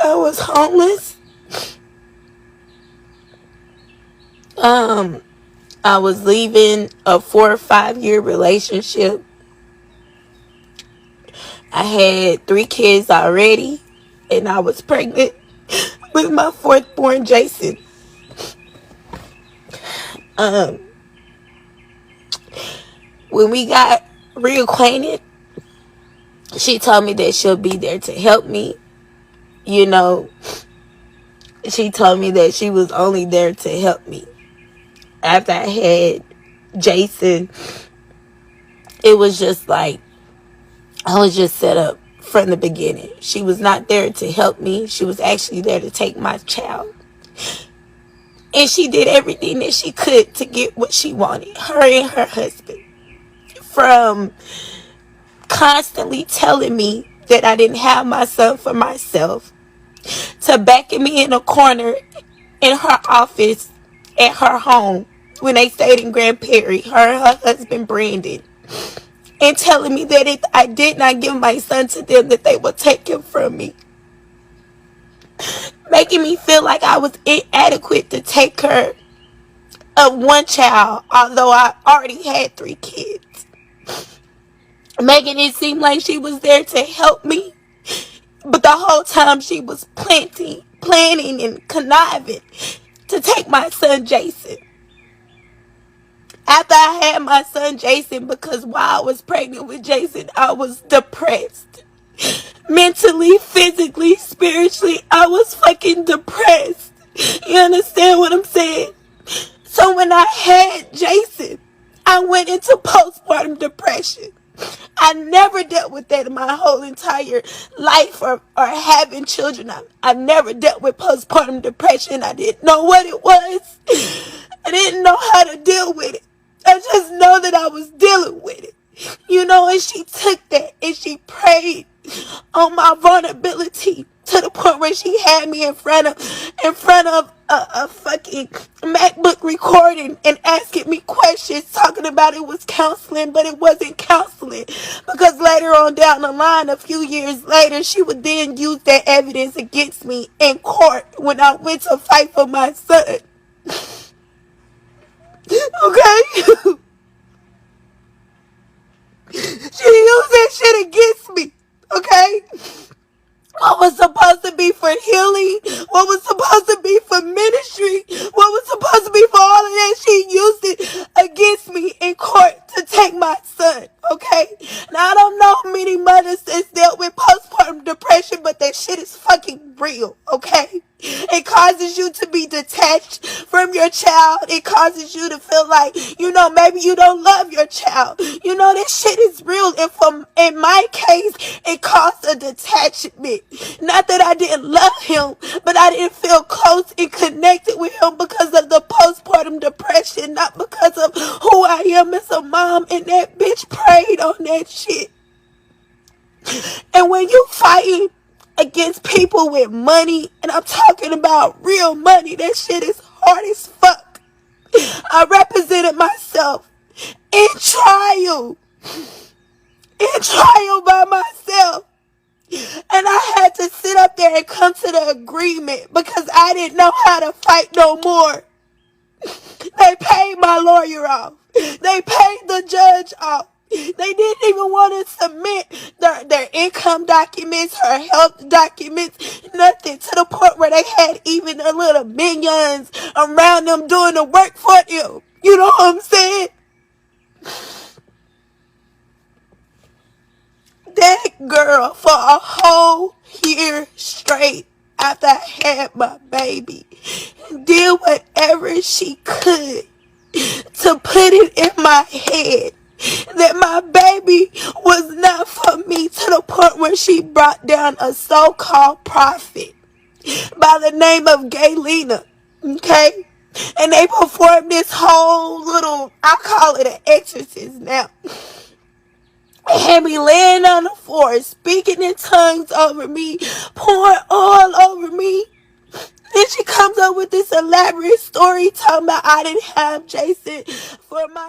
I was homeless. I was leaving a 4 or 5 year relationship. I had 3 kids already, and I was pregnant with my 4th born, Jason. When we got reacquainted, she told me that she'll be there to help me. You know, she told me that she was only there to help me. After I had Jason, it was just like I was just set up from the beginning. She was not there to help me. She was actually there to take my child. And she did everything that she could to get what she wanted, her and her husband. From constantly telling me that I didn't have my son for myself, to backing me in a corner in her office at her home when they stayed in Grand Prairie, her and her husband Brandon, and telling me that if I did not give my son to them, that they would take him from me. Making me feel like I was inadequate to take care of one child, although I already had 3 kids. Making it seem like she was there to help me, but the whole time she was planning and conniving to take my son Jason. After I had my son Jason, because while I was pregnant with Jason, I was depressed. Mentally, physically, spiritually, I was fucking depressed. You understand what I'm saying? So when I had Jason, I went into postpartum depression. I never dealt with that in my whole entire life or having children. I never dealt with postpartum depression. I didn't know what it was. I didn't know how to deal with it. I just know that I was dealing with it. You know, and she took that and she prayed on my vulnerability to the point where she had me in front of a fucking MacBook recording and asking me questions, talking about it was counseling, but it wasn't counseling, because later on down the line, a few years later, she would then use that evidence against me in court when I went to fight for my son. Okay? She used that shit against me. Okay? What was supposed to be for healing, what was supposed to be for ministry, what was supposed to be for all of that, she used it against me in court to take my son, okay? Now, I don't know many mothers that's dealt with postpartum depression, but that shit is fucking real, okay? It causes you to be detached from your child. It causes you to feel like, you know, maybe you don't love your child. You know, this shit is real. And in my case, it caused a detachment. Not that I didn't love him, but I didn't feel close and connected with him because of the postpartum depression, not because of who I am as a mom. And that bitch prayed on that shit. And when you fighting against people with money, and I'm talking about real money, that shit is hard as fuck. I represented myself in trial by myself, and I had to sit up there and come to the agreement because I didn't know how to fight no more. They paid my lawyer off. They paid the judge off. They didn't even want to submit their income documents, her health documents, nothing, to the point where they had even their little minions around them doing the work for them. You know what I'm saying? That girl, for a whole year straight after I had my baby, did whatever she could to put it in my head that my baby was not for me, to the point where she brought down a so-called prophet by the name of Gaylena, okay? And they performed this whole little, I call it an exorcist now. They had me laying on the floor, speaking in tongues over me, pouring oil over me. Then she comes up with this elaborate story talking about I didn't have Jason for my